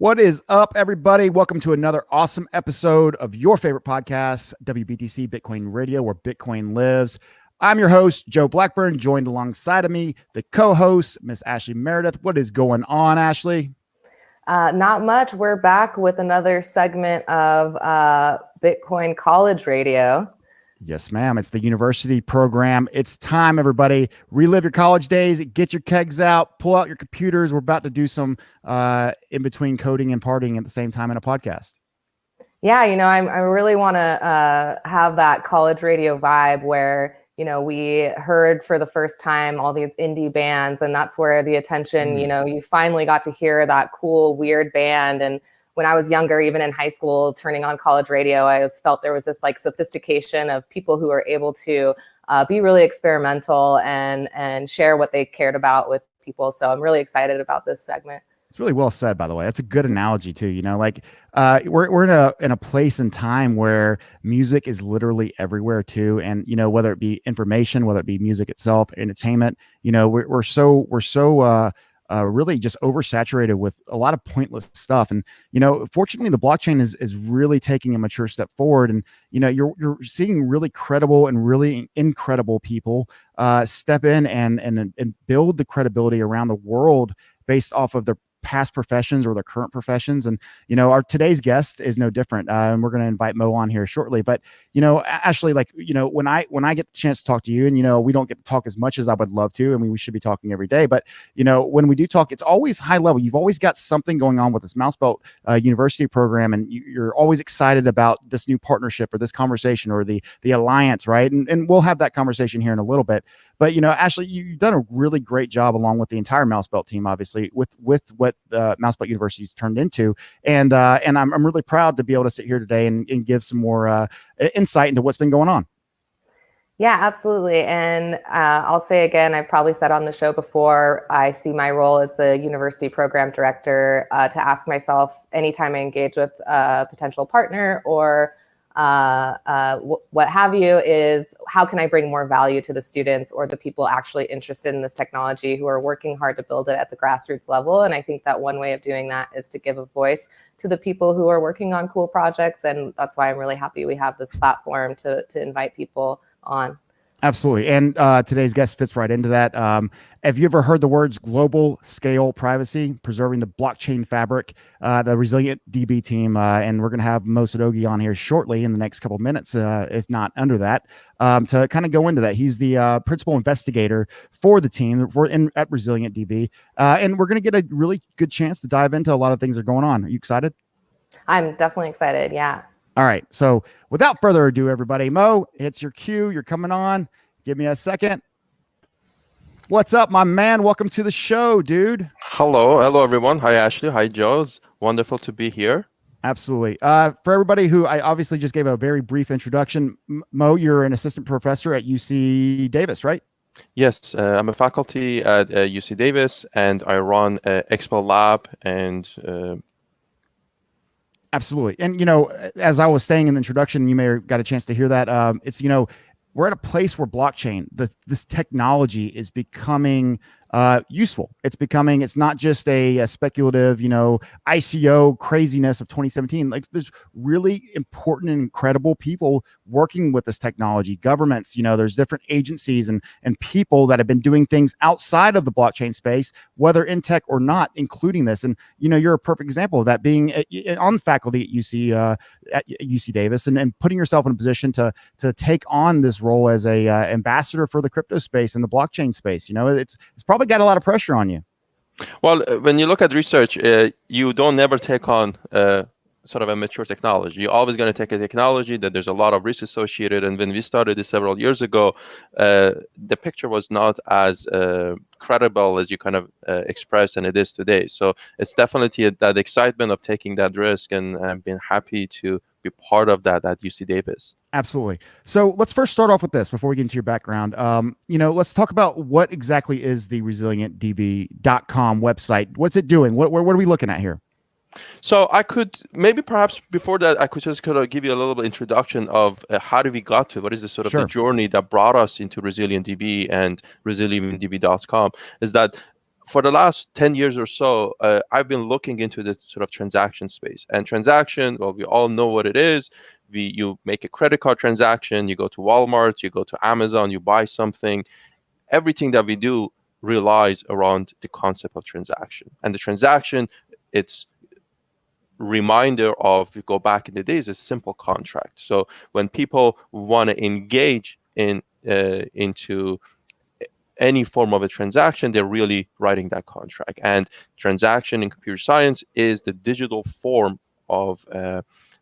What is up, everybody? Welcome to another awesome episode of your favorite podcast, WBTC Bitcoin Radio, where Bitcoin lives. I'm your host, Joe Blackburn, joined alongside of me, the co-host, Miss Ashlie Meredith. What is going on, Ashlie? Not much. We're back with another segment of Bitcoin College Radio. Yes, ma'am. It's the university program. It's time, everybody. Relive your college days. Get your kegs out. Pull out your computers. We're about to do some in-between coding and partying at the same time in a podcast. Yeah, I really want to have that college radio vibe where, we heard for the first time all these indie bands, and that's where the attention, you finally got to hear that cool, weird band. And when I was younger, even in high school, turning on college radio, I always felt there was this like sophistication of people who are able to be really experimental and share what they cared about with people. So I'm really excited about this segment. It's really well said, by the way. That's a good analogy too. We're in a place and time where music is literally everywhere too, and whether it be information, whether it be music itself, entertainment, we're so really just oversaturated with a lot of pointless stuff. And fortunately, the blockchain is really taking a mature step forward, and you're seeing really credible and really incredible people step in and build the credibility around the world based off of their past professions or their current professions. And our today's guest is no different, and we're going to invite Mo on here shortly. But Ashlie, when I get the chance to talk to you, and we don't get to talk as much as I would love to, I mean, we should be talking every day, but when we do talk, it's always high level. You've always got something going on with this Mouse Belt University program, and you're always excited about this new partnership or this conversation or the alliance, right? And we'll have that conversation here in a little bit. But Ashlie, you've done a really great job along with the entire Mouse Belt team, obviously, with what Mouse Belt University's turned into, and I'm really proud to be able to sit here today and give some more insight into what's been going on. Yeah, absolutely. And I'll say again, I've probably said on the show before, I see my role as the university program director to ask myself anytime I engage with a potential partner or what have you, is how can I bring more value to the students or the people actually interested in this technology who are working hard to build it at the grassroots level. And I think that one way of doing that is to give a voice to the people who are working on cool projects. And that's why I'm really happy we have this platform to invite people on. Absolutely. And today's guest fits right into that. Have you ever heard the words global scale privacy, preserving the blockchain fabric, the Resilient DB team? And we're going to have Mo Sadoghi on here shortly in the next couple of minutes, if not under that, to kind of go into that. He's the principal investigator for the team at Resilient DB. And we're going to get a really good chance to dive into a lot of things that are going on. Are you excited? I'm definitely excited. Yeah. All right. So without further ado, everybody, Mo, it's your cue. You're coming on. Give me a second. What's up, my man? Welcome to the show, dude. Hello, everyone. Hi, Ashlie. Hi, Joe. It's wonderful to be here. Absolutely. For everybody who I obviously just gave a very brief introduction, Mo, you're an assistant professor at UC Davis, right? Yes, I'm a faculty at UC Davis, and I run Expo Lab and Absolutely. And, as I was saying in the introduction, you may have got a chance to hear that. It's, we're at a place where blockchain, this technology is becoming useful. It's not just a speculative, ICO craziness of 2017. Like, there's really important and incredible people working with this technology. Governments, there's different agencies and people that have been doing things outside of the blockchain space, whether in tech or not, including this. And you're a perfect example of that, being on faculty at UC Davis and putting yourself in a position to take on this role as a ambassador for the crypto space and the blockchain space. It's probably got a lot of pressure on you. Well, when you look at research, you don't never take on sort of a mature technology. You're always going to take a technology that there's a lot of risk associated. And when we started this several years ago, the picture was not as credible as you kind of expressed and it is today. So it's definitely that excitement of taking that risk, and I've been happy to be part of that at UC Davis. Absolutely. So let's first start off with this before we get into your background. Let's talk about what exactly is the resilientdb.com website. What's it doing? What are we looking at here? So I could maybe perhaps before that, I could just kind of give you a little bit introduction of how did we got to, what is the sort of Sure. the journey that brought us into Resilient DB and resilientdb.com, is that for the last 10 years or so, I've been looking into this sort of transaction space. And transaction, well, we all know what it is. You make a credit card transaction, you go to Walmart, you go to Amazon, you buy something. Everything that we do relies around the concept of transaction. And the transaction, it's reminder of, if you go back in the days, a simple contract. So when people want to engage into any form of a transaction, they're really writing that contract. And transaction in computer science is the digital form of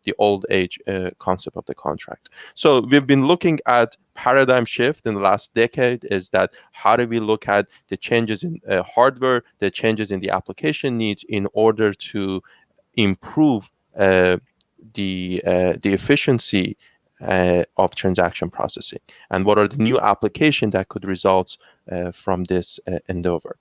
the old age concept of the contract. So we've been looking at paradigm shift in the last decade, is that how do we look at the changes in hardware, the changes in the application needs in order to improve the efficiency of transaction processing, and what are the new applications that could result from this endeavor.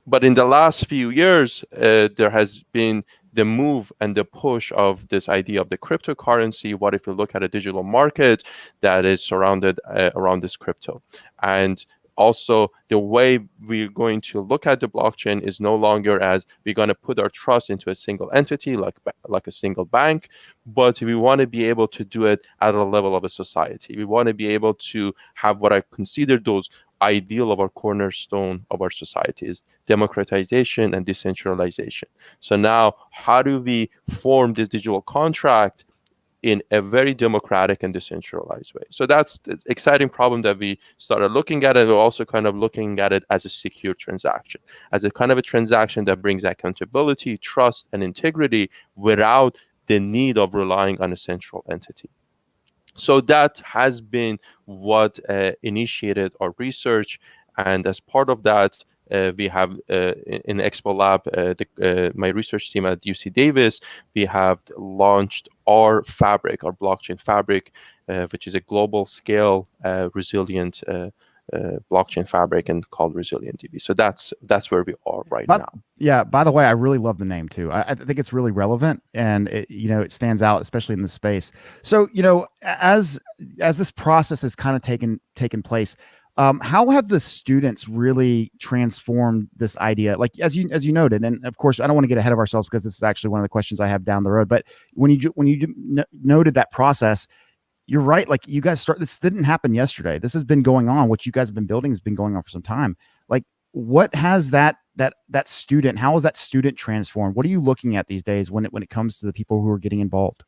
But in the last few years, there has been the move and the push of this idea of the cryptocurrency. What if you look at a digital market that is surrounded around this crypto? And also, the way we're going to look at the blockchain is no longer as we're going to put our trust into a single entity, like a single bank, but we want to be able to do it at a level of a society. We want to be able to have what I consider those ideal of our cornerstone of our society is democratization and decentralization. So now, how do we form this digital contract in a very democratic and decentralized way? So that's the exciting problem that we started looking at, and we're also kind of looking at it as a secure transaction, as a kind of a transaction that brings accountability, trust, and integrity without the need of relying on a central entity. So that has been what initiated our research, and as part of that, we have in Expo Lab, my research team at UC Davis, we have launched our fabric, our blockchain fabric, which is a global scale resilient blockchain fabric, and called Resilient DB. So that's where we are right now. Yeah. By the way, I really love the name too. I think it's really relevant, and it stands out, especially in this space. So as this process has kind of taken place, how have the students really transformed this idea? Like as you noted, and of course, I don't want to get ahead of ourselves because this is actually one of the questions I have down the road. But when you noted that process, you're right. Like you guys this didn't happen yesterday. This has been going on. What you guys have been building has been going on for some time. Like, what has that student? How has that student transformed? What are you looking at these days when it comes to the people who are getting involved?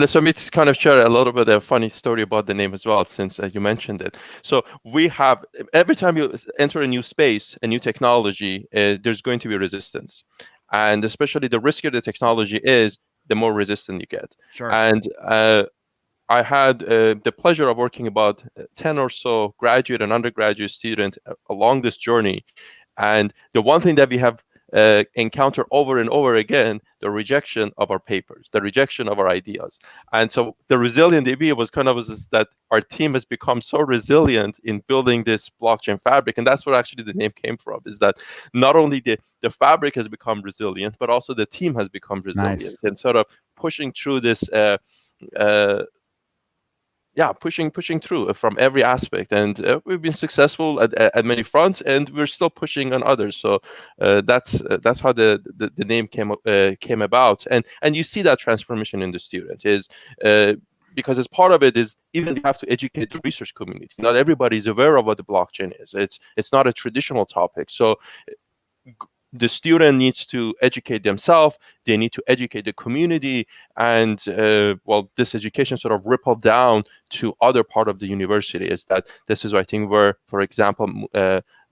So me to kind of share a little bit of a funny story about the name as well, since you mentioned it. So we have, every time you enter a new space, a new technology, there's going to be resistance, and especially the riskier the technology is, the more resistant you get. Sure. And I had the pleasure of working about 10 or so graduate and undergraduate students along this journey. And the one thing that we have encountered over and over again, the rejection of our papers, the rejection of our ideas. And so the Resilient DB was kind of that our team has become so resilient in building this blockchain fabric. And that's where actually the name came from, is that not only the fabric has become resilient, but also the team has become resilient. Nice. And sort of pushing through this pushing through from every aspect, and we've been successful at many fronts, and we're still pushing on others. So that's how the name came about, and you see that transformation in the student is because as part of it is even you have to educate the research community. Not everybody is aware of what the blockchain is. It's not a traditional topic, so the student needs to educate themselves, they need to educate the community, and this education sort of rippled down to other part of the university. Is that this is, I think, where, for example,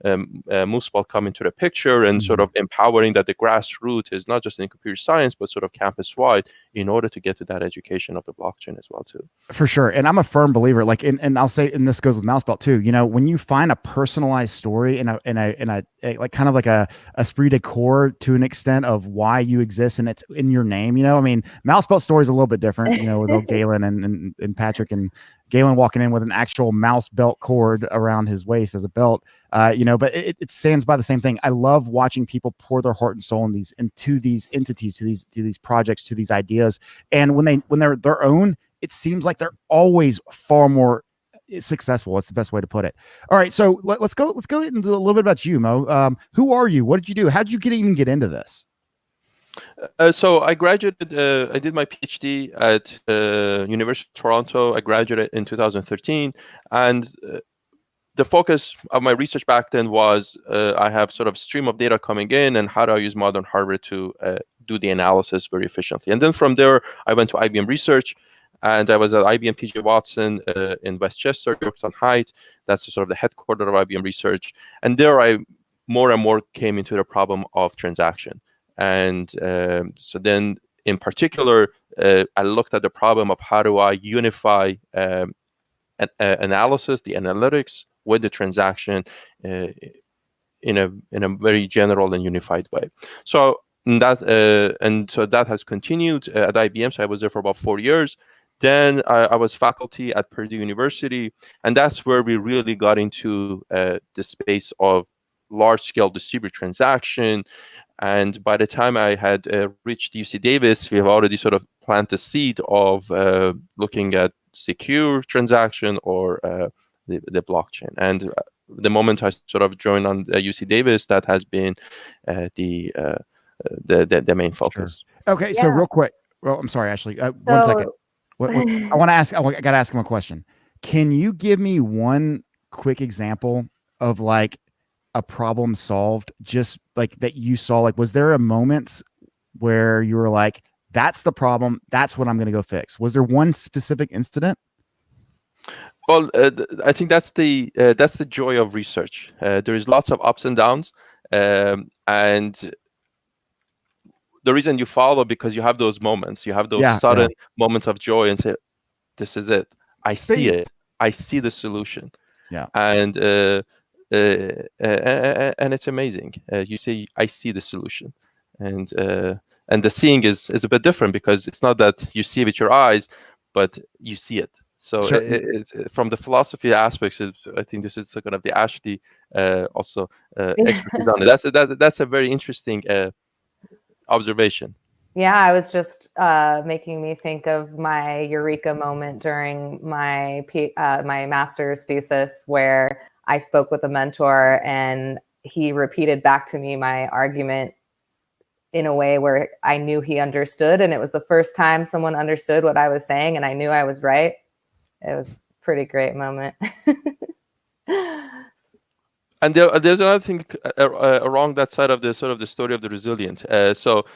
Muspal come into the picture, and sort of empowering that the grassroots is not just in computer science, but sort of campus-wide, in order to get to that education of the blockchain as well too. For sure. And I'm a firm believer, like, and I'll say, and this goes with Mousebelt too, when you find a personalized story in a like kind of like a esprit de corps to an extent of why you exist, and it's in your name, I mean, Mousebelt story is a little bit different, with Galen and Patrick, and Galen walking in with an actual mouse belt cord around his waist as a belt, but it stands by the same thing. I love watching people pour their heart and soul into these entities, to these projects, to these ideas. And when they're their own, it seems like they're always far more successful. That's the best way to put it. All right, so let's go into a little bit about you, Mo. Who are you? What did you do? How did you even get into this? So I graduated. I did my PhD at University of Toronto. I graduated in 2013, and the focus of my research back then was I have sort of stream of data coming in, and how do I use modern hardware to do the analysis very efficiently. And then from there, I went to IBM Research, and I was at IBM PJ Watson in Westchester, Yorktown Heights. That's sort of the headquarters of IBM Research. And there I more and more came into the problem of transaction. And so then in particular, I looked at the problem of how do I unify analysis, the analytics, with the transaction in a very general and unified way. So that has continued at IBM. So I was there for about 4 years. Then I was faculty at Purdue University, and that's where we really got into the space of large-scale distributed transaction. And by the time I had reached UC Davis, we have already sort of planted the seed of looking at secure transaction or the blockchain. And the moment I sort of joined on UC Davis, that has been the main focus. Sure. Okay, so real quick. Well, I'm sorry, Ashlie. 1 second. What I want to ask, I got to ask him a question. Can you give me one quick example of like a problem solved, just like that you saw? Like, was there a moment where you were like, that's the problem, that's what I'm going to go fix? Was there one specific incident? Well, I think that's the joy of research. There is lots of ups and downs, and the reason you follow, because you have those moments, you have those sudden moments of joy, and say, "This is it. I see it. I see the solution." Yeah, and it's amazing. You say, "I see the solution," and the seeing is a bit different, because it's not that you see it with your eyes, but you see it. So sure. it's from the philosophy aspects, I think this is kind of the Ashlie also expertise on it. That's a very interesting observation. Yeah, I was just making me think of my eureka moment during my my master's thesis, where I spoke with a mentor and he repeated back to me my argument in a way where I knew he understood. And it was the first time someone understood what I was saying, and I knew I was right. It was a pretty great moment. And there's another thing along that side of the sort of the story of the resilient. So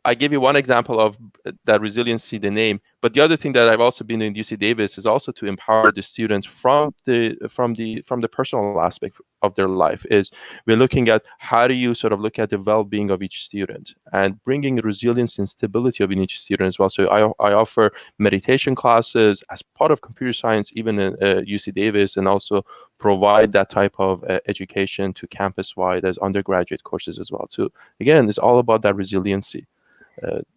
I gave you one example of that resiliency, the name. But the other thing that I've also been in UC Davis is also to empower the students from the personal aspect of their life. Is we're looking at how do you sort of look at the well-being of each student and bringing resilience and stability of each student as well. So I offer meditation classes as part of computer science, even in UC Davis, and also provide that type of education to campus-wide as undergraduate courses as well too. Again, it's all about that resiliency.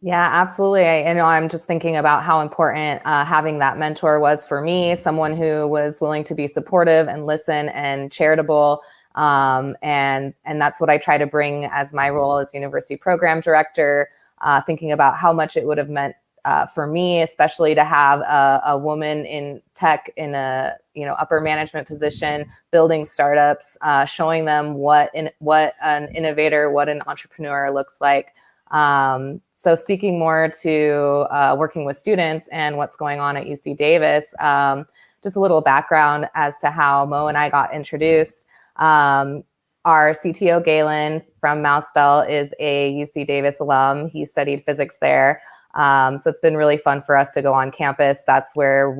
Yeah, absolutely. I'm just thinking about how important having that mentor was for me, someone who was willing to be supportive and listen and charitable. And that's what I try to bring as my role as university program director, thinking about how much it would have meant for me, especially to have a woman in tech in a upper management position, building startups, showing them what an innovator, what an entrepreneur looks like. So speaking more to working with students and what's going on at UC Davis, just a little background as to how Mo and I got introduced. Our CTO, Galen from Mousebell, is a UC Davis alum. He studied physics there. So it's been really fun for us to go on campus. That's where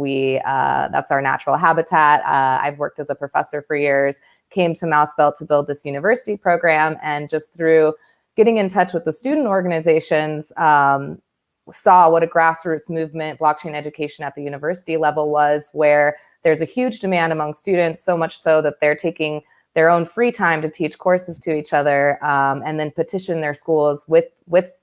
that's our natural habitat. I've worked as a professor for years, came to Mousebell to build this university program, and just through getting in touch with the student organizations, saw what a grassroots movement blockchain education at the university level was, where there's a huge demand among students, so much so that they're taking their own free time to teach courses to each other, and then petition their schools with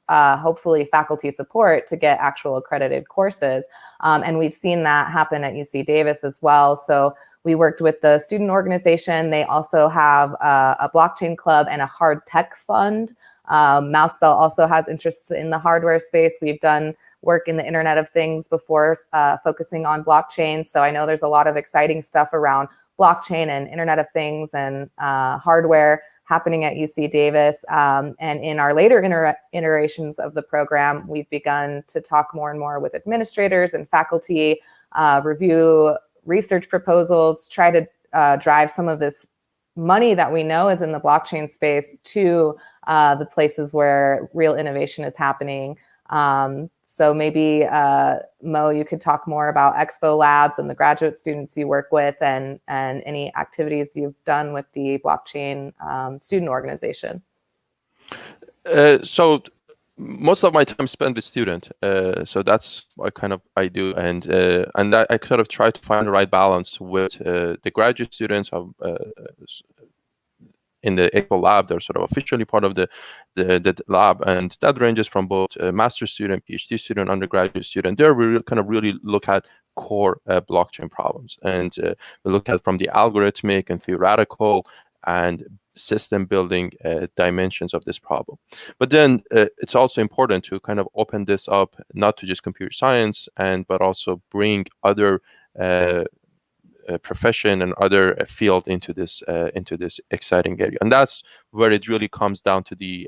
hopefully faculty support to get actual accredited courses. And we've seen that happen at UC Davis as well. So we worked with the student organization. They also have a blockchain club and a hard tech fund. Mousebell also has interests in the hardware space. We've done work in the Internet of Things before focusing on blockchain. So I know there's a lot of exciting stuff around blockchain and Internet of Things and hardware happening at UC Davis. And in our later iterations of the program, we've begun to talk more and more with administrators and faculty, review research proposals, try to drive some of this money that we know is in the blockchain space to the places where real innovation is happening. So maybe, Mo, you could talk more about Expo Labs and the graduate students you work with and any activities you've done with the blockchain student organization. So most of my time spent with student. So that's what I do. And I sort of try to find the right balance with the graduate students of in the Expo Lab. They're sort of officially part of the lab, and that ranges from both master student, PhD student, undergraduate student. There we really look at core blockchain problems, and we look at from the algorithmic and theoretical and system building dimensions of this problem. But then it's also important to kind of open this up, not to just computer science, but also bring other profession and other field into this exciting area, and that's where it really comes down to the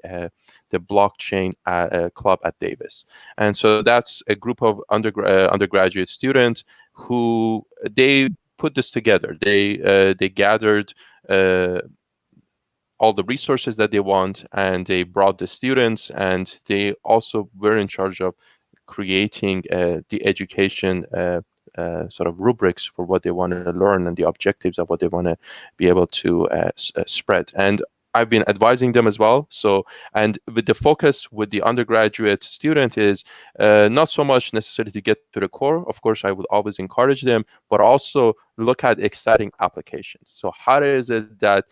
blockchain club at Davis. And so that's a group of undergraduate students who they put this together. They gathered all the resources that they want, and they brought the students, and they also were in charge of creating the education sort of rubrics for what they want to learn and the objectives of what they want to be able to spread. And I've been advising them as well. So, and with the focus with the undergraduate student is not so much necessarily to get to the core. Of course, I would always encourage them, but also look at exciting applications. So how is it that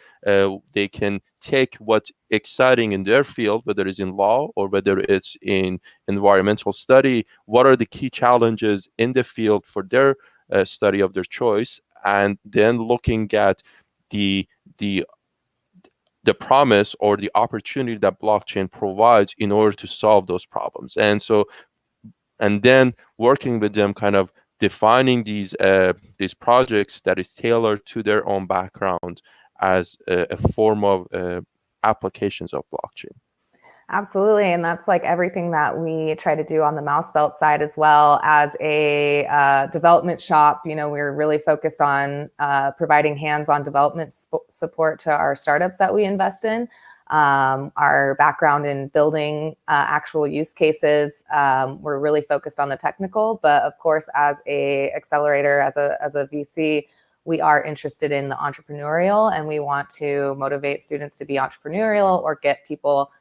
they can take what's exciting in their field, whether it's in law or whether it's in environmental study, what are the key challenges in the field for their study of their choice, and then looking at the promise or the opportunity that blockchain provides in order to solve those problems. And so, and then working with them, kind of defining these projects that is tailored to their own background as a form of applications of blockchain. Absolutely. And that's like everything that we try to do on the Mouse Belt side as well. As a development shop, you know, we're really focused on providing hands-on development support to our startups that we invest in. Our background in building actual use cases, we're really focused on the technical, but of course, as a accelerator, as a VC, we are interested in the entrepreneurial, and we want to motivate students to be entrepreneurial or get people,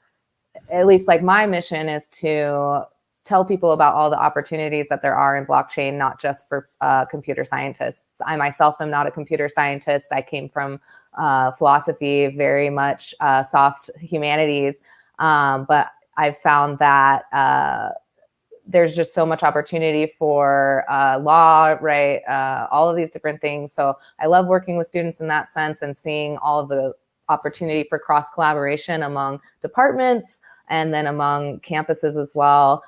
at least like my mission is to tell people about all the opportunities that there are in blockchain, not just for computer scientists. I myself am not a computer scientist. I came from philosophy, very much soft humanities. But I've found that there's just so much opportunity for law, right? All of these different things. So I love working with students in that sense and seeing all of the opportunity for cross collaboration among departments and then among campuses as well,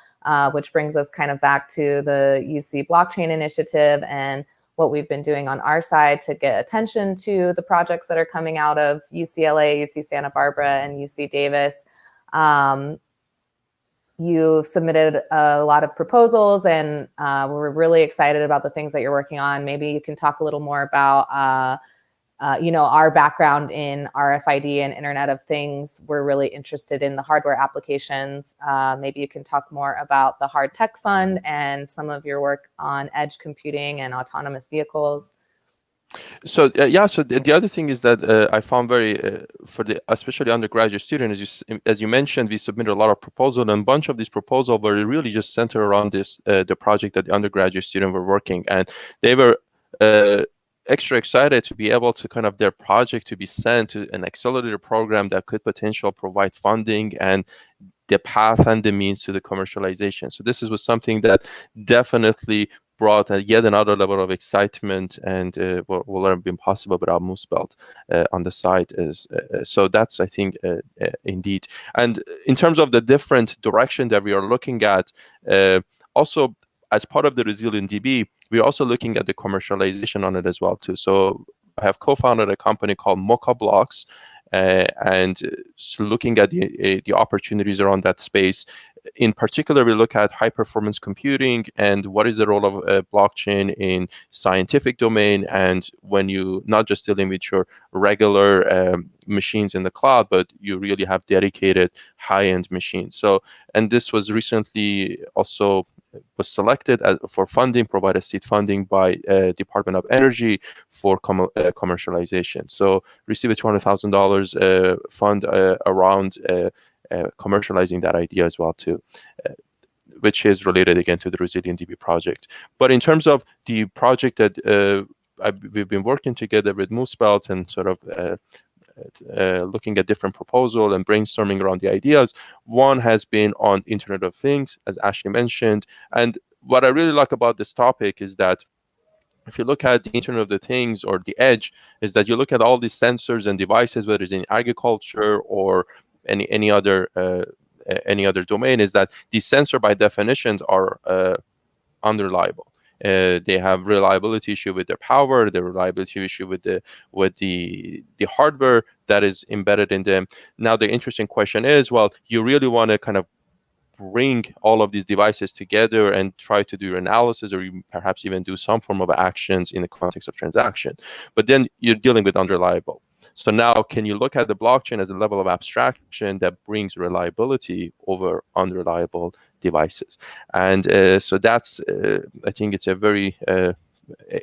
which brings us kind of back to the UC blockchain initiative and what we've been doing on our side to get attention to the projects that are coming out of UCLA, UC Santa Barbara, and UC Davis. You submitted a lot of proposals, and we're really excited about the things that you're working on. Maybe you can talk a little more about you know, our background in RFID and Internet of Things. We're really interested in the hardware applications. Maybe you can talk more about the Hard Tech Fund and some of your work on edge computing and autonomous vehicles. So yeah, so the other thing is that I found very for the especially undergraduate student, as you mentioned, we submitted a lot of proposals, and a bunch of these proposals were really just centered around this the project that the undergraduate student were working, and they were extra excited to be able to kind of their project to be sent to an accelerator program that could potentially provide funding and the path and the means to the commercialization. So this was something that definitely brought yet another level of excitement, and will have been possible without Mouse Belt on the side. So that's, I think, indeed. And in terms of the different direction that we are looking at, also, as part of the Resilient DB, we're also looking at the commercialization on it as well too. So I have co-founded a company called Mocha Blocks, and so looking at the opportunities around that space. In particular, we look at high performance computing and what is the role of blockchain in scientific domain, and when you not just dealing with your regular machines in the cloud, but you really have dedicated high-end machines. So, and this was recently also was selected for funding, provided seed funding by Department of Energy for commercialization. So receive a $200,000 fund around commercializing that idea as well too, which is related again to the Resilient DB project. But in terms of the project that we've been working together with Moosebelt and sort of looking at different proposals and brainstorming around the ideas. One has been on Internet of Things, as Ashlie mentioned. And what I really like about this topic is that if you look at the Internet of the Things or the edge, is that you look at all these sensors and devices, whether it's in agriculture or any other domain, is that these sensors by definition are unreliable. They have reliability issue with their power, the reliability issue with the hardware that is embedded in them. Now the interesting question is, well, you really want to kind of bring all of these devices together and try to do analysis, or you perhaps even do some form of actions in the context of transaction. But then you're dealing with unreliable. So now, can you look at the blockchain as a level of abstraction that brings reliability over unreliable devices? And so that's, I think it's a very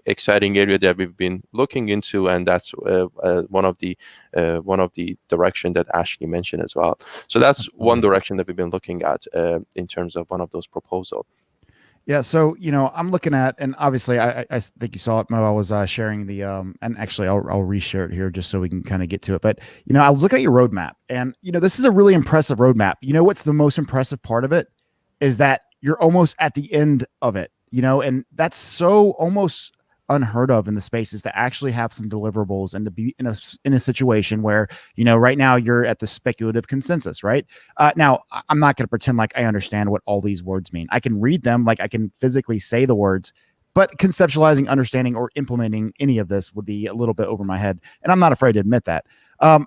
exciting area that we've been looking into, and that's one of the direction that Ashlie mentioned as well. So that's one direction that we've been looking at in terms of one of those proposals. Yeah, so I'm looking at, and obviously I think you saw it, Mo. I was sharing the and actually I'll reshare it here just so we can kind of get to it. But I was looking at your roadmap, and this is a really impressive roadmap. What's the most impressive part of it is that you're almost at the end of it. And that's so almost unheard of in the space, is to actually have some deliverables and to be in a situation where right now you're at the speculative consensus, right? Now I'm not going to pretend like I understand what all these words mean. I can read them, like I can physically say the words, but conceptualizing, understanding, or implementing any of this would be a little bit over my head, and I'm not afraid to admit that.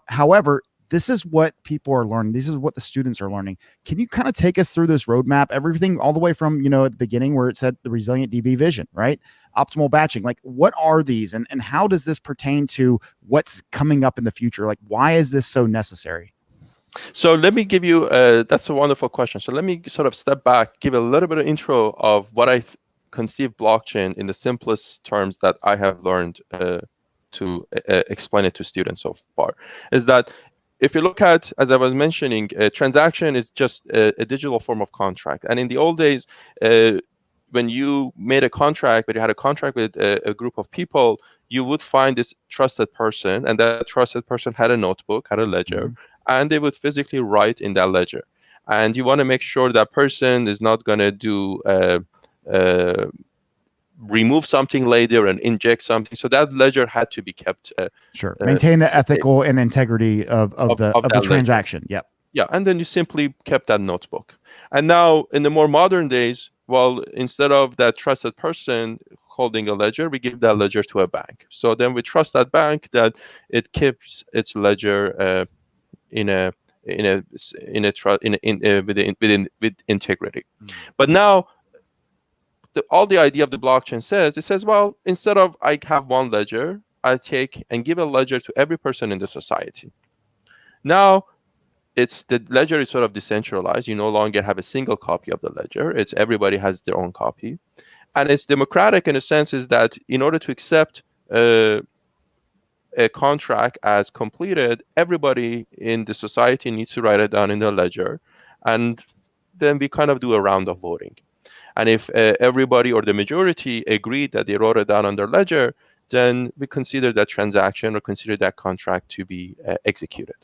However, this is what people are learning. This is what the students are learning. Can you kind of take us through this roadmap, everything all the way from, at the beginning where it said the Resilient DB vision, right? Optimal batching. Like, what are these, and how does this pertain to what's coming up in the future? Like, why is this so necessary? So let me give you, that's a wonderful question. So let me sort of step back, give a little bit of intro of what I conceive blockchain in the simplest terms that I have learned to explain it to students so far, is that if you look at, as I was mentioning, a transaction is just a digital form of contract. And in the old days, when you made a contract, but you had a contract with a group of people, you would find this trusted person, and that trusted person had a notebook, had a ledger, and they would physically write in that ledger. And you want to make sure that person is not going to do remove something later and inject something. So that ledger had to be kept. Sure. Maintain the ethical and integrity of the transaction. Ledger. Yep. Yeah. And then you simply kept that notebook. And now in the more modern days, well, instead of that trusted person holding a ledger, we give that ledger to a bank. So then we trust that bank that it keeps its ledger with integrity. But now, all the idea of the blockchain says, well, instead of I have one ledger, I take and give a ledger to every person in the society. Now, the ledger is sort of decentralized. You no longer have a single copy of the ledger. It's everybody has their own copy. And it's democratic in a sense, is that in order to accept a contract as completed, everybody in the society needs to write it down in the ledger. And then we kind of do a round of voting. And if everybody or the majority agreed that they wrote it down on their ledger, then we consider that transaction or consider that contract to be executed.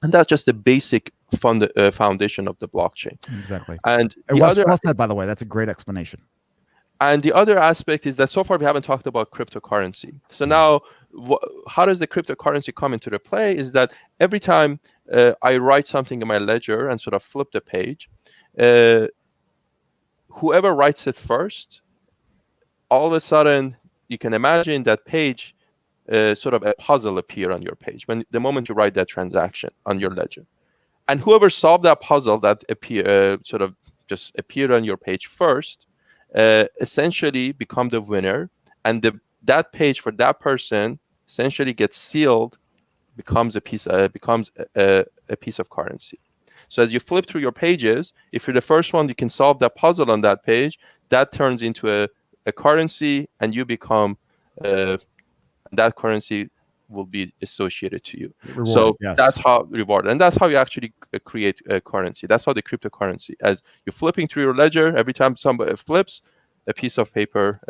And that's just the basic foundation of the blockchain. Exactly. And well said, by the way. That's a great explanation. And the other aspect is that so far we haven't talked about cryptocurrency. So now, how does the cryptocurrency come into the play? Is that every time I write something in my ledger and sort of flip the page, whoever writes it first, all of a sudden you can imagine that page, sort of a puzzle appear on your page when the moment you write that transaction on your ledger. And whoever solved that puzzle that sort of just appeared on your page first, essentially become the winner, and that page for that person essentially gets sealed, becomes a piece of currency. So as you flip through your pages, if you're the first one, you can solve that puzzle on that page. That turns into a currency, and you become that currency will be associated to you. Rewarded, so yes. That's how rewarded, and that's how you actually create a currency. That's how the cryptocurrency, as you're flipping through your ledger, every time somebody flips a piece of paper,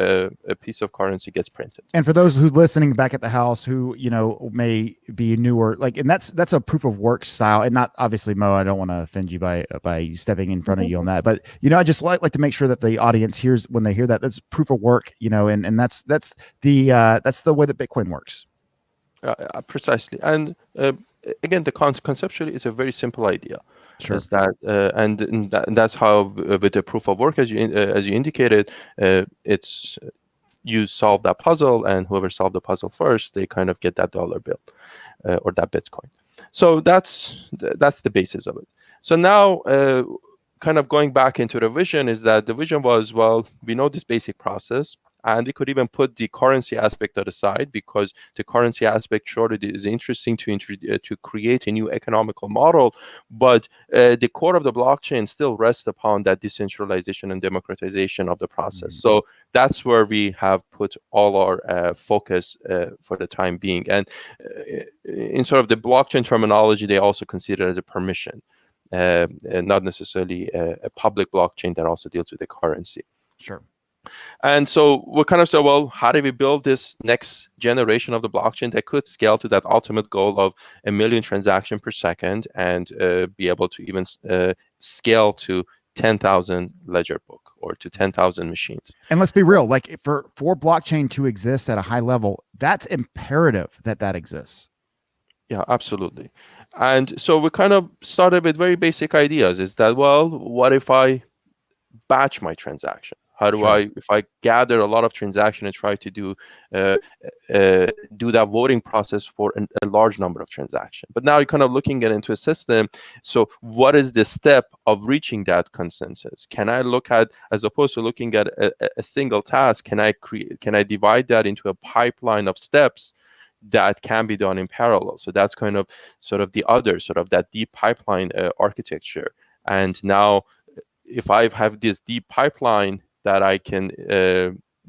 a piece of currency gets printed. And for those who listening back at the house who, you know, may be newer, like, and that's a proof of work style, and not obviously, Mo, I don't want to offend you by stepping in front of you on that, but, you know, I just like to make sure that the audience hears when they hear that that's proof of work, you know, and that's the way that Bitcoin works. Precisely. And again, the conceptually is a very simple idea. Sure. Is that and that's how with the proof of work, as you indicated, it's you solve that puzzle, and whoever solved the puzzle first, they kind of get that dollar bill or that Bitcoin. So that's the basis of it. So now, kind of going back into the vision, is that the vision was, well, we know this basic process. And we could even put the currency aspect aside, because the currency aspect surely is interesting to create a new economical model. But the core of the blockchain still rests upon that decentralization and democratization of the process. Mm-hmm. So that's where we have put all our focus for the time being. And in sort of the blockchain terminology, they also consider it as a permission, not necessarily a public blockchain that also deals with the currency. Sure. And so we kind of said, well, how do we build this next generation of the blockchain that could scale to that ultimate goal of 1 million transactions per second, and be able to even scale to 10,000 ledger book or to 10,000 machines? And let's be real, like for blockchain to exist at a high level, that's imperative that exists. Yeah, absolutely. And so we kind of started with very basic ideas. Is that, well, what if I batch my transaction? How do Sure. if I gather a lot of transactions and try to do that voting process for a large number of transactions? But now you're kind of looking at into a system. So what is the step of reaching that consensus? Can I look at, as opposed to looking at a single task, can I divide that into a pipeline of steps that can be done in parallel? So that's kind of sort of the other sort of that deep pipeline architecture. And now, if I have this deep pipeline that I can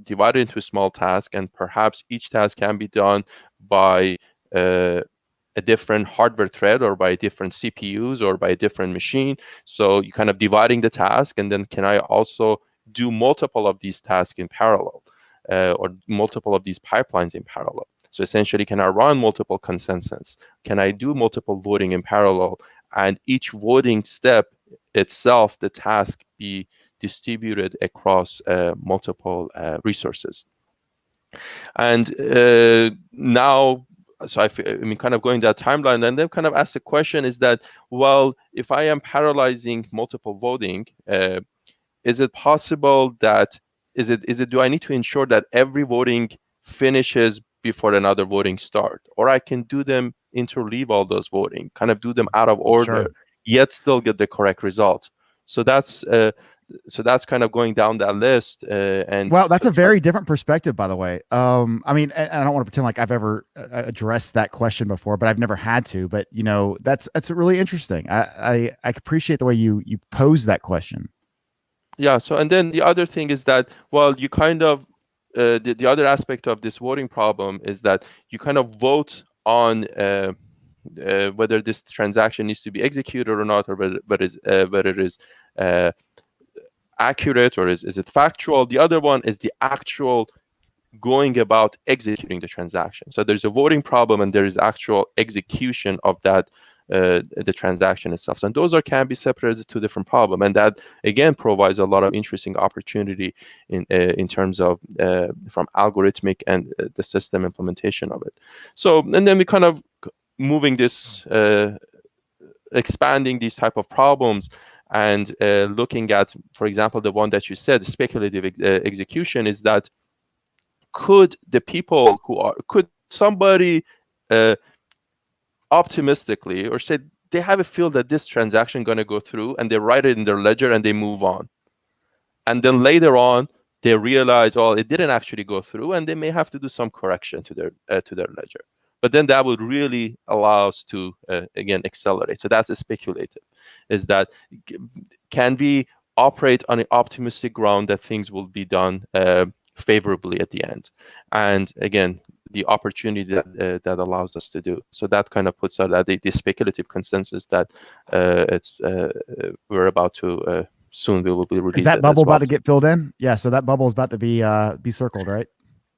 divide it into a small task, and perhaps each task can be done by a different hardware thread, or by different CPUs, or by a different machine. So you kind of dividing the task, and then can I also do multiple of these tasks in parallel, or multiple of these pipelines in parallel? So essentially, can I run multiple consensus? Can I do multiple voting in parallel? And each voting step itself, the task, be distributed across multiple resources. And now, so I mean, kind of going that timeline, and then kind of ask the question, is that, well, if I am parallelizing multiple voting, is it possible that, do I need to ensure that every voting finishes before another voting start? Or I can do them, interleave all those voting, kind of do them out of order, Sure, yet still get the correct result. So that's kind of going down that list. And well, that's a very different perspective, by the way. I mean, I don't want to pretend like I've ever addressed that question before, but I've never had to. But you know, that's really interesting. I appreciate the way you pose that question. Yeah. So, and then the other thing is that, well, you kind of the other aspect of this voting problem is that you kind of vote on whether this transaction needs to be executed or not, or whether it is accurate, or is it factual. The other one is the actual going about executing the transaction. So there's a voting problem, and there is actual execution of that the transaction itself. And those can be separated to different problems, and that again provides a lot of interesting opportunity in terms of from algorithmic and the system implementation of it. So, and then we kind of moving this, expanding these type of problems, And looking at, for example, the one that you said, speculative execution, is that could somebody optimistically, or say they have a feel that this transaction going to go through, and they write it in their ledger and they move on, and then later on they realize, oh, it didn't actually go through, and they may have to do some correction to their ledger. But then that would really allow us to again accelerate. So that's a speculative, is that can we operate on an optimistic ground that things will be done favorably at the end, and again the opportunity that allows us to do. So that kind of puts out the speculative consensus that we're about to soon we will be releasing. Is that bubble about to get filled in? Yeah, so that bubble is about to be circled, right?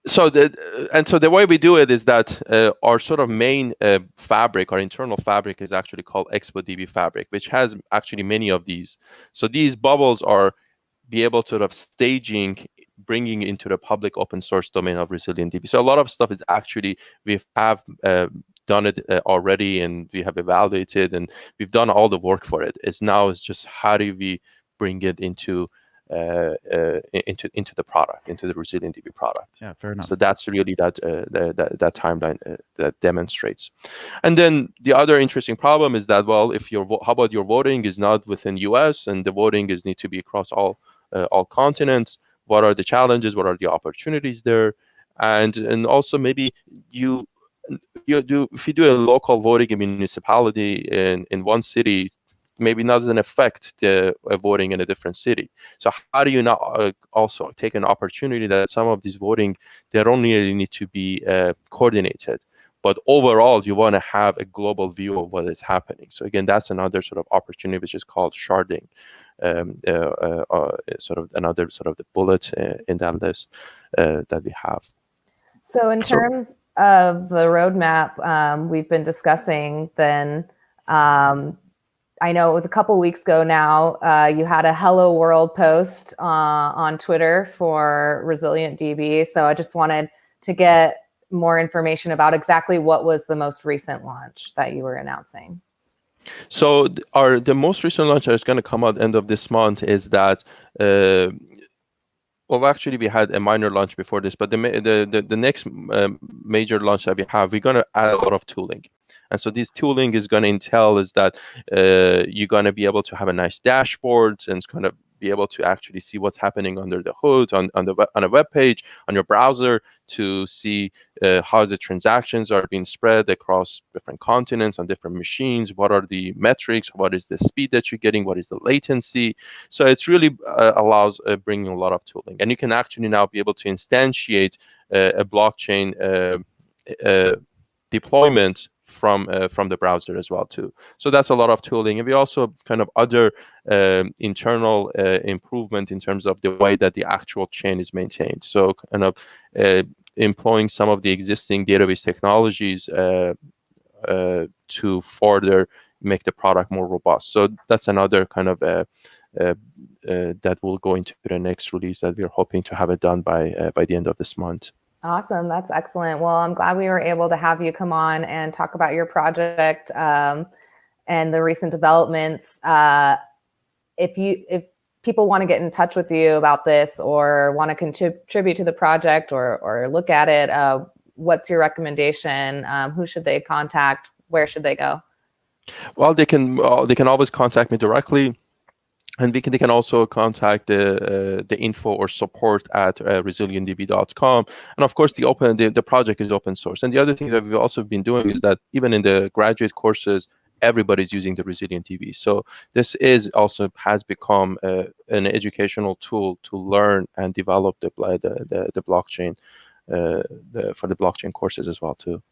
So the way we do it is that our sort of main fabric, our internal fabric, is actually called ExpoDB fabric, which has actually many of these. So these bubbles are be able to sort of bringing into the public open source domain of ResilientDB. So a lot of stuff is actually, we have done it already, and we have evaluated, and we've done all the work for it. It's just how do we bring it into the product, into the ResilientDB product. Yeah, fair enough. So that's really that timeline that demonstrates. And then the other interesting problem is that, well, if how about your voting is not within US, and the voting need to be across all continents? What are the challenges? What are the opportunities there? And also maybe if you do a local voting in municipality in one city, maybe not doesn't affect the voting in a different city. So how do you not also take an opportunity that some of these voting, they don't really need to be coordinated, but overall you want to have a global view of what is happening. So again, that's another sort of opportunity, which is called sharding. Sort of another sort of the bullet in that list that we have. So in terms of the roadmap we've been discussing, then I know it was a couple weeks ago now, you had a Hello World post on Twitter for ResilientDB. So I just wanted to get more information about exactly what was the most recent launch that you were announcing. So the most recent launch that is going to come out end of this month is that, well, actually we had a minor launch before this, but the next major launch that we have, we're going to add a lot of tooling. And so this tooling is going to entail is that you're going to be able to have a nice dashboard, and it's going to be able to actually see what's happening under the hood on a web page, on your browser, to see how the transactions are being spread across different continents on different machines. What are the metrics? What is the speed that you're getting? What is the latency? So it's really allows bringing a lot of tooling, and you can actually now be able to instantiate a blockchain deployment from the browser as well too. So that's a lot of tooling, and we also kind of other internal improvement in terms of the way that the actual chain is maintained. So kind of employing some of the existing database technologies to further make the product more robust. So that's another kind of that will go into the next release that we're hoping to have it done by the end of this month. Awesome. That's excellent. Well, I'm glad we were able to have you come on and talk about your project and the recent developments. If people want to get in touch with you about this, or want to contribute to the project, or look at it, what's your recommendation? Who should they contact? Where should they go? Well, they can always contact me directly. And they can also contact the info or support at resilientdb.com. And of course, the project is open source. And the other thing that we've also been doing is that even in the graduate courses, everybody's using the ResilientDB. So this has become an educational tool to learn and develop the blockchain for the blockchain courses as well too.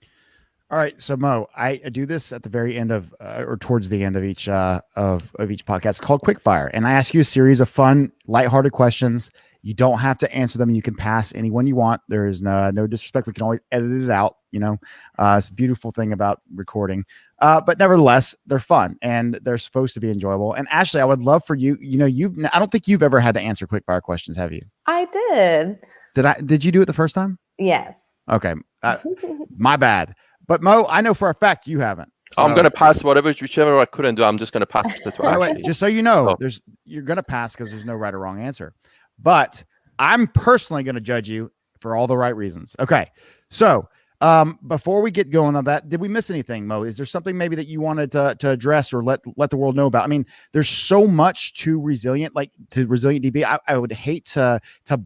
All right, so Mo, I do this at the very end of, or towards the end of each podcast. It's called Quickfire, and I ask you a series of fun, lighthearted questions. You don't have to answer them. You can pass anyone you want. There is no disrespect. We can always edit it out. It's a beautiful thing about recording. But nevertheless, they're fun and they're supposed to be enjoyable. And Ashlie, I would love for you. I don't think you've ever had to answer Quickfire questions, have you? I did. Did you do it the first time? Yes. Okay. My bad. But Mo, I know for a fact you haven't. So, I'm gonna pass whichever I couldn't do. I'm just gonna pass it to by the way, Ashley. just so you know, Oh. you're gonna pass because there's no right or wrong answer. But I'm personally gonna judge you for all the right reasons. Okay, so before we get going on that, did we miss anything, Mo? Is there something maybe that you wanted to address or let the world know about? I mean, there's so much to Resilient DB. I would hate to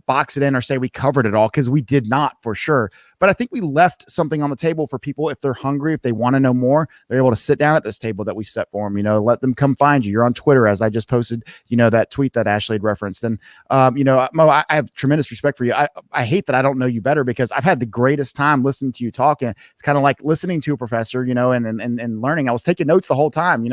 box it in or say we covered it all, because we did not, for sure. But I think we left something on the table for people. If they're hungry, if they want to know more, they're able to sit down at this table that we've set for them. Let them come find you. You're on Twitter, as I just posted, that tweet that Ashlie had referenced. And, Mo, I have tremendous respect for you. I hate that I don't know you better, because I've had the greatest time listening to you talk. And it's kind of like listening to a professor, and learning. I was taking notes the whole time,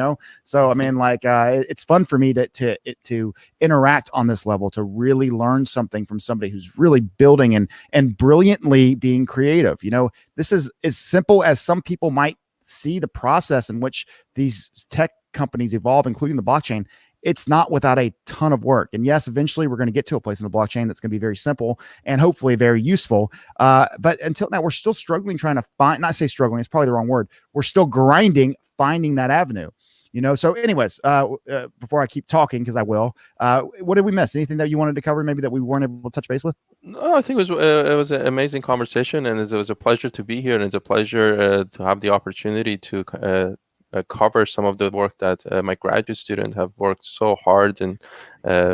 So, I mean, it's fun for me to interact on this level, to really learn something from somebody who's really building and brilliantly being creative. This is as simple as some people might see the process in which these tech companies evolve, including the blockchain. It's not without a ton of work. And yes, eventually we're going to get to a place in the blockchain that's going to be very simple and hopefully very useful. But until now, we're still struggling trying to find, not say struggling, it's probably the wrong word. We're still grinding, finding that avenue. So anyways, before I keep talking, because I will, what did we miss? Anything that you wanted to cover, maybe that we weren't able to touch base with? No, I think it was an amazing conversation, and it was a pleasure to be here, and it's a pleasure to have the opportunity to cover some of the work that my graduate students have worked so hard and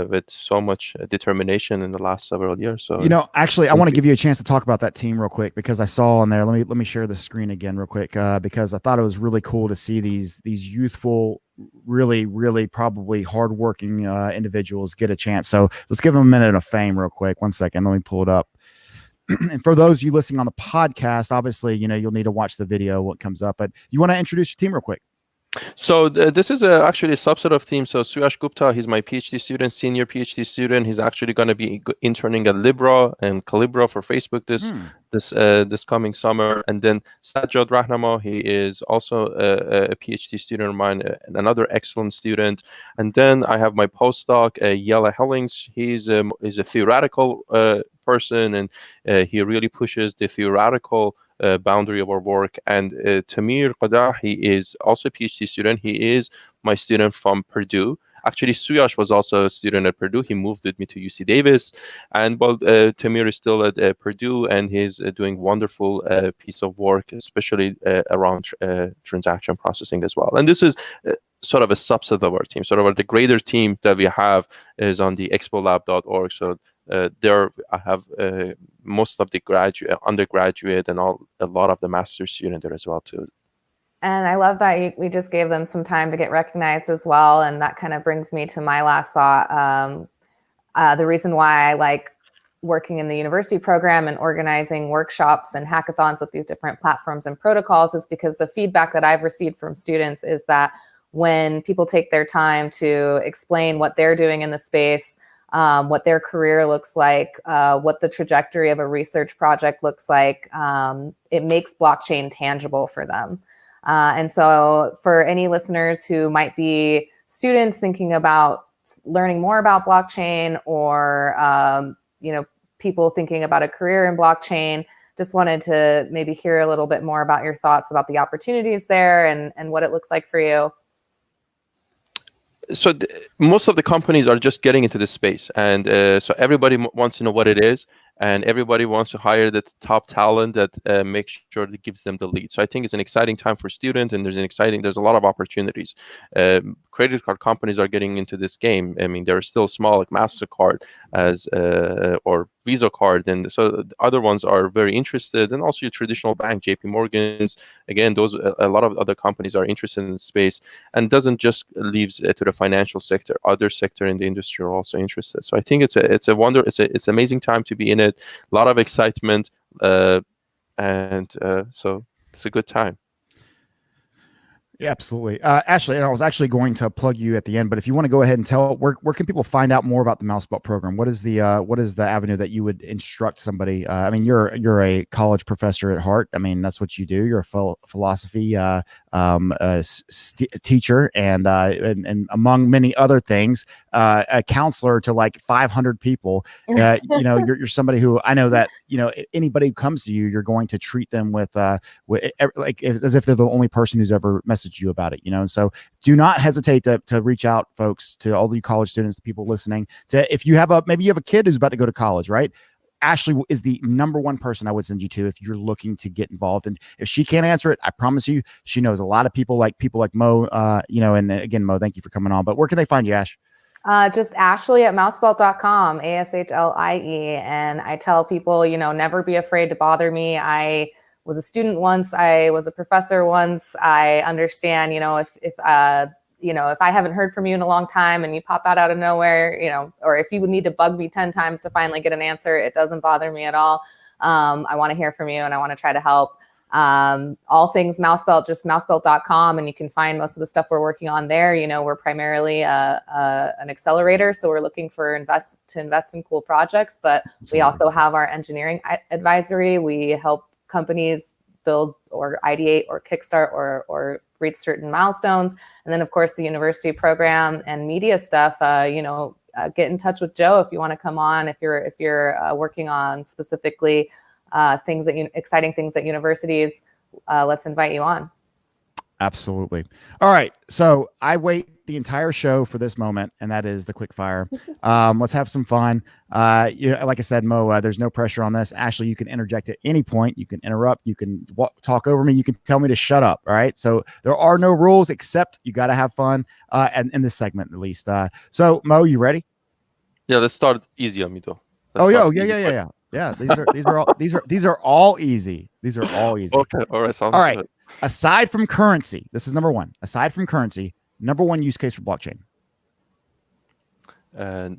with so much determination in the last several years. So, actually, I want to give you a chance to talk about that team real quick, because I saw on there. Let me share the screen again real quick, because I thought it was really cool to see these youthful, really, really probably hardworking individuals get a chance. So let's give them a minute of fame real quick. 1 second, let me pull it up. And for those of you listening on the podcast, obviously, you'll need to watch the video, what comes up. But you want to introduce your team real quick? So this is actually a subset of teams. So Suyash Gupta, he's my PhD student, senior PhD student. He's actually going to be interning at Libra and Calibra for Facebook this coming summer. And then Sajjad Rahnama, he is also a PhD student of mine, and another excellent student. And then I have my postdoc, Yella Hellings. He's a theoretical person, and he really pushes the theoretical boundary of our work. And Tamir Qadah, he is also a PhD student. He is my student from Purdue. Actually, Suyash was also a student at Purdue. He moved with me to UC Davis. And Tamir is still at Purdue, and he's doing wonderful piece of work, especially around transaction processing as well. And this is sort of a subset of our team. Sort of the greater team that we have is on the expolib.org. So there I have most of the undergraduate, and a lot of the master's student there as well too. And I love that we just gave them some time to get recognized as well. And that kind of brings me to my last thought. The reason why I like working in the university program and organizing workshops and hackathons with these different platforms and protocols is because the feedback that I've received from students is that when people take their time to explain what they're doing in the space, what their career looks like, what the trajectory of a research project looks like, it makes blockchain tangible for them. And so for any listeners who might be students thinking about learning more about blockchain, or people thinking about a career in blockchain, just wanted to maybe hear a little bit more about your thoughts about the opportunities there and what it looks like for you. So most of the companies are just getting into this space, and so everybody wants to know what it is, and everybody wants to hire the top talent that makes sure that gives them the lead. So I think it's an exciting time for students, and there's a lot of opportunities. Credit card companies are getting into this game. I mean, they're still small, like MasterCard or Visa card, and so the other ones are very interested, and also your traditional bank, JP Morgan's. Again, a lot of other companies are interested in the space, and doesn't just leaves to the financial sector. Other sector in the industry are also interested. So I think it's an amazing time to be in it. A lot of excitement, and so it's a good time. Yeah, absolutely. Ashlie, and I was actually going to plug you at the end, but if you want to go ahead and tell where can people find out more about the Mousebelt program? What is the avenue that you would instruct somebody? I mean, you're a college professor at heart. I mean, that's what you do. You're a philosophy teacher and among many other things, a counselor to like 500 people. You're somebody who I know that anybody who comes to you, you're going to treat them with like as if they're the only person who's ever messaged you about it. So do not hesitate to reach out, folks, to all the college students, the people listening. To if you have maybe you have a kid who's about to go to college, right? Ashlie is the number one person I would send you to if you're looking to get involved. And if she can't answer it, I promise you, she knows a lot of people like Mo, and again, Mo, thank you for coming on. But where can they find you, Ash? Just Ashlie at mousebelt.com, ASHLIE. And I tell people, never be afraid to bother me. I was a student once. I was a professor once. I understand, if I haven't heard from you in a long time and you pop out of nowhere, or if you would need to bug me 10 times to finally get an answer, it doesn't bother me at all. I want to hear from you and I want to try to help. All things Mousebelt, just mousebelt.com. And you can find most of the stuff we're working on there. We're primarily an accelerator. So we're looking for invest in cool projects, but we also have our engineering advisory. We help companies build or ideate or kickstart or reach certain milestones. And then of course the university program and media stuff, get in touch with Joe if you want to come on, if you're working on specifically exciting things at universities, let's invite you on. Absolutely. All right. So I wait the entire show for this moment, and that is the quick fire. Let's have some fun. Like I said, Mo, there's no pressure on this. Ashlie, you can interject at any point. You can interrupt. You can talk over me. You can tell me to shut up. All right. So there are no rules except you got to have fun. And in this segment, at least. So Mo, you ready? Yeah. Let's start easy on me though. Yeah. Yeah. These are all easy. These are all easy. Okay. All right. All right. Good. Aside from currency, this is number one. Aside from currency, number one use case for blockchain.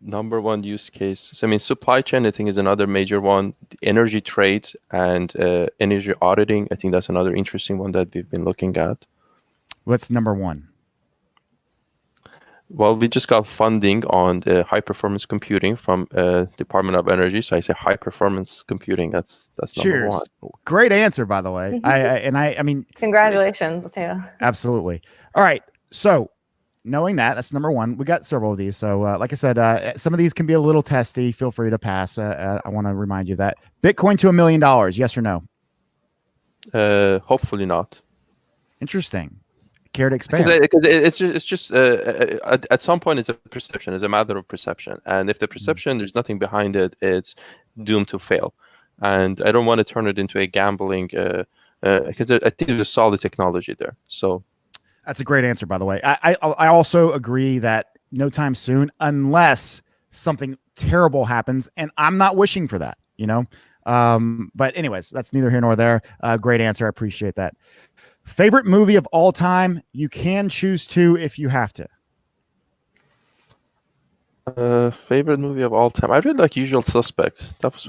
Number one use case. So, supply chain, I think, is another major one. The energy trade and energy auditing, I think that's another interesting one that we've been looking at. What's number one? Well, we just got funding on the high performance computing from Department of Energy. So I say high performance computing. That's number one. Great answer, by the way. I mean, congratulations too. Absolutely. All right. So knowing that's number one. We got several of these. So like I said, some of these can be a little testy. Feel free to pass. I want to remind you of that. Bitcoin to $1 million. Yes or no? Hopefully not. Interesting. Care to expand? Because it's just at some point it's a perception. It's a matter of perception, and if the perception there's nothing behind it, it's doomed to fail. And I don't want to turn it into a gambling because I think there's a solid technology there. So that's a great answer, by the way. I also agree that no time soon, unless something terrible happens, and I'm not wishing for that. But anyways, that's neither here nor there. Great answer. I appreciate that. Favorite movie of all time? You can choose two if you have to. Favorite movie of all time? I really like Usual Suspects. That was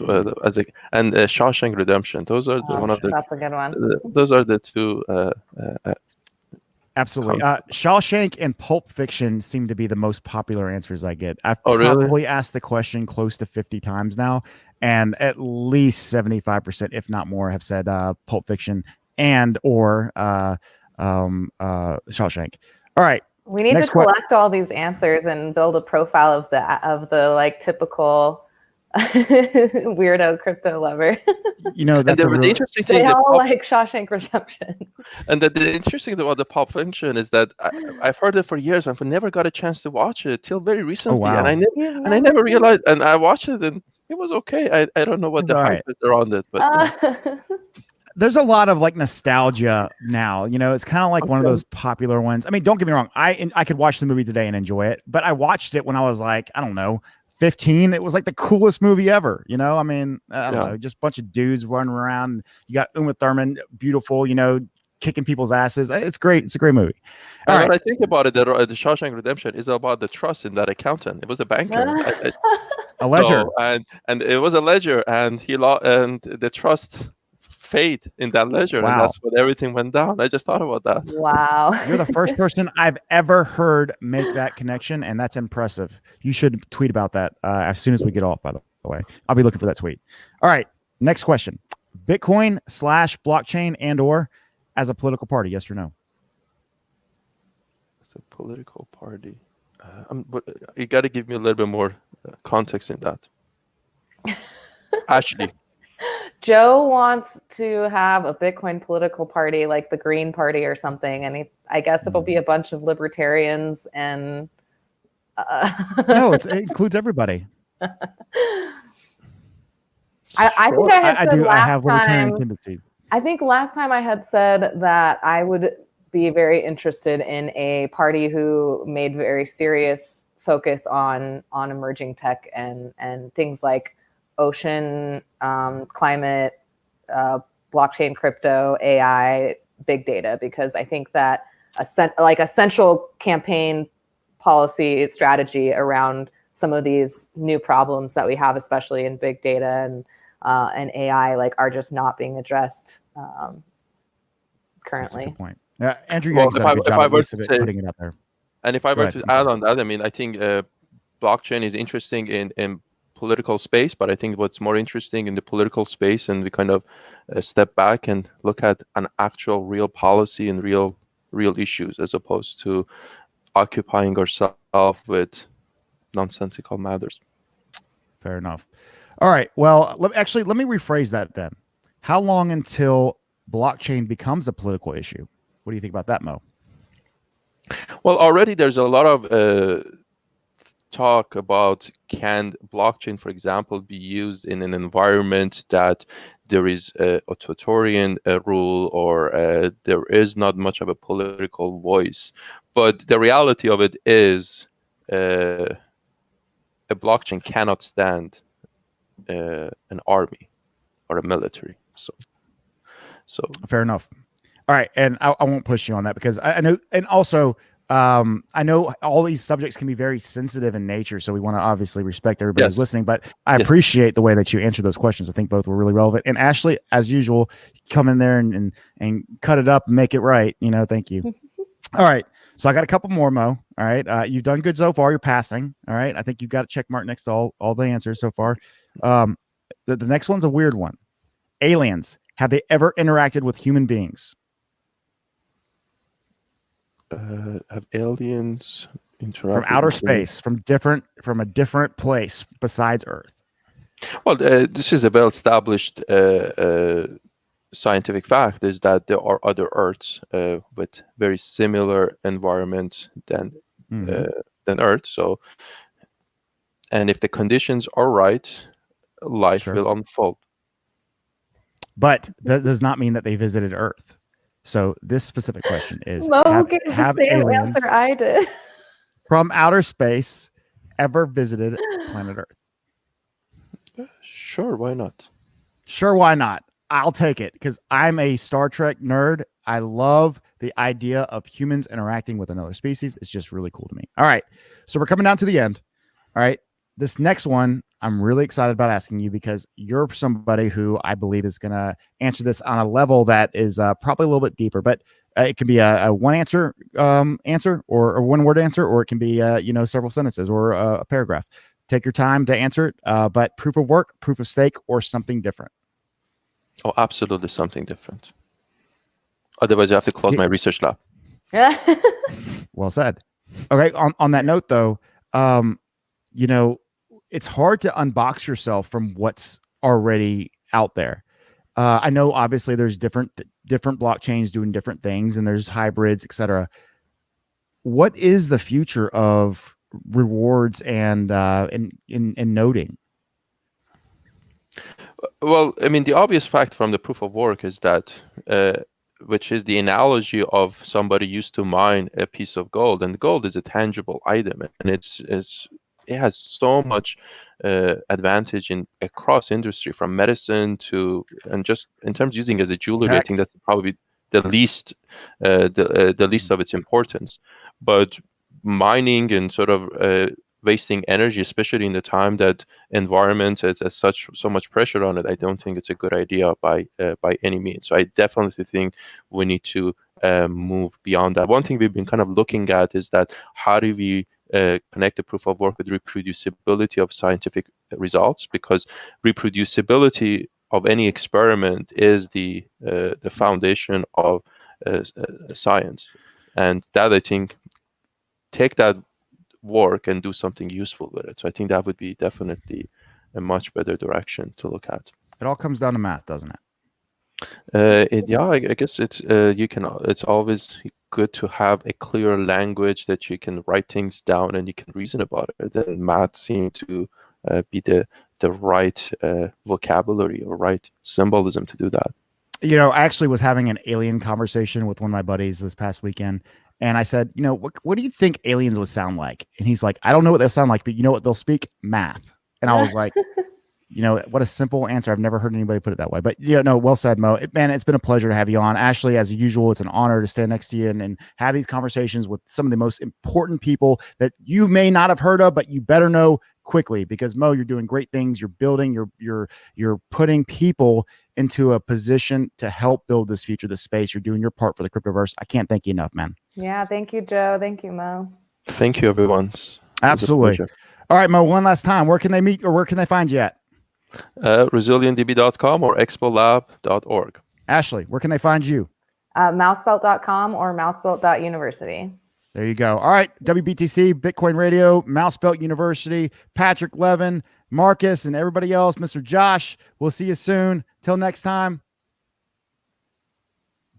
and Shawshank Redemption. Those are That's a good one. Those are the two. Absolutely. Shawshank and Pulp Fiction seem to be the most popular answers I get. I've probably asked the question close to 50 times now, and at least 75%, if not more, have said Pulp Fiction or Shawshank. All right. We need to collect all these answers and build a profile of the like typical weirdo crypto lover. That's the interesting thing. They all like Shawshank Redemption. And the interesting thing about the Pulp Fiction is that I've heard it for years. I've never got a chance to watch it till very recently. Oh, wow. And I never realized. And I watched it and it was okay. I don't know what the hype is around it, but. There's a lot of like nostalgia now. It's kind of like one of those popular ones. I mean, don't get me wrong. I could watch the movie today and enjoy it, but I watched it when I was like, I don't know, 15. It was like the coolest movie ever. I don't know, just a bunch of dudes running around. You got Uma Thurman, beautiful, kicking people's asses. It's great. It's a great movie. When I think about it, the Shawshank Redemption is about the trust in that accountant. It was a banker, a ledger, and it was a ledger, and and the trust fate in that ledger, and that's when everything went down. I just thought about that. Wow. You're the first person I've ever heard make that connection, and that's impressive. You should tweet about that as soon as we get off, by the way. I'll be looking for that tweet. All right, next question. Bitcoin / blockchain and or as a political party, yes or no? a political party. But you got to give me a little bit more context in that. Ashlie. Joe wants to have a Bitcoin political party like the Green Party or something. And I guess it'll be a bunch of libertarians and... No, it includes everybody. I think I had said I have last libertarian time. tendencies. I think last time I had said that I would be very interested in a party who made very serious focus on emerging tech and things like ocean, climate, blockchain, crypto, AI, big data, because I think that a central campaign policy strategy around some of these new problems that we have, especially in big data and AI, like are just not being addressed currently. That's a good point. Andrew, Well, Yang's done a good job at least of putting it out there. And if I were to add on that, I mean, I think blockchain is interesting in political space, but I think what's more interesting in the political space, and we kind of step back and look at an actual real policy and real issues, as opposed to occupying ourselves with nonsensical matters. Fair enough. All right. Well, let me rephrase that then. How long until blockchain becomes a political issue? What do you think about that, Mo? Well, already there's a lot of talk about, can blockchain, for example, be used in an environment that there is a authoritarian rule, or there is not much of a political voice. But the reality of it is a blockchain cannot stand an army or a military. So fair enough. All right, and I won't push you on that because I know, and also I know all these subjects can be very sensitive in nature, so we want to obviously respect everybody who's listening. But I appreciate the way that you answered those questions. I think both were really relevant. And Ashlie, as usual, come in there and cut it up and make it right. Thank you. All right, so I got a couple more, Mo. All right, you've done good so far. You're passing. All right, I think you've got a check mark next to all the answers so far. The next one's a weird one. Aliens, have they ever interacted with human beings? Have aliens interacted from outer space, from a different place besides Earth? Well, this is a well-established scientific fact, is that there are other Earths with very similar environment than Earth. So, and if the conditions are right, life will unfold. But that does not mean that they visited Earth. So this specific question is: Mo gave the same answer I did. From outer space ever visited planet Earth? Sure, why not? Sure, why not? I'll take it because I'm a Star Trek nerd. I love the idea of humans interacting with another species. It's just really cool to me. All right, so we're coming down to the end. All right, this next one I'm really excited about asking you because you're somebody who I believe is going to answer this on a level that is probably a little bit deeper, but it can be a one answer or a one word answer, or it can be several sentences or a paragraph. Take your time to answer it, but proof of work, proof of stake, or something different. Oh, absolutely something different. Otherwise, I have to close my research lab. Well said. Okay. On that note, though, it's hard to unbox yourself from what's already out there. I know, obviously, there's different blockchains doing different things, and there's hybrids, etc. What is the future of rewards and noting? Well, I mean, the obvious fact from the proof of work is that, which is the analogy of somebody used to mine a piece of gold, and gold is a tangible item, and it has so much advantage across industry, from medicine to, and just in terms of using as a jewelry, I think that's probably the least of its importance. But mining and sort of wasting energy, especially in the time that environment has so much pressure on it, I don't think it's a good idea by any means. So I definitely think we need to move beyond that. One thing we've been kind of looking at is that how do we connect the proof of work with reproducibility of scientific results, because reproducibility of any experiment is the foundation of science, and that I think take that work and do something useful with it. So I think that would be definitely a much better direction to look at. It all comes down to math, doesn't it? I guess it's always good to have a clear language that you can write things down and you can reason about it. And math seemed to be the right vocabulary or right symbolism to do that. You know, I actually was having an alien conversation with one of my buddies this past weekend. And I said, you know, what do you think aliens would sound like? And he's like, I don't know what they'll sound like, but you know what? They'll speak math. And I was like, you know, what a simple answer. I've never heard anybody put it that way. But yeah, no, well said, Mo. Man, it's been a pleasure to have you on. Ashlie, as usual, it's an honor to stand next to you and have these conversations with some of the most important people that you may not have heard of, but you better know quickly, because Mo, you're doing great things. You're building, you're putting people into a position to help build this future, this space. You're doing your part for the cryptoverse. I can't thank you enough, man. Yeah, thank you, Joe. Thank you, Mo. Thank you, everyone. Absolutely. All right, Mo, one last time. Where can they meet or where can they find you at? ResilientDB.com or expolab.org. Ashlie, where can they find you? Mousebelt.com or mousebelt.university. There you go. All right, WBTC, Bitcoin Radio, Mousebelt University, Patrick Levin, Marcus, and everybody else, Mr. Josh. We'll see you soon. Till next time,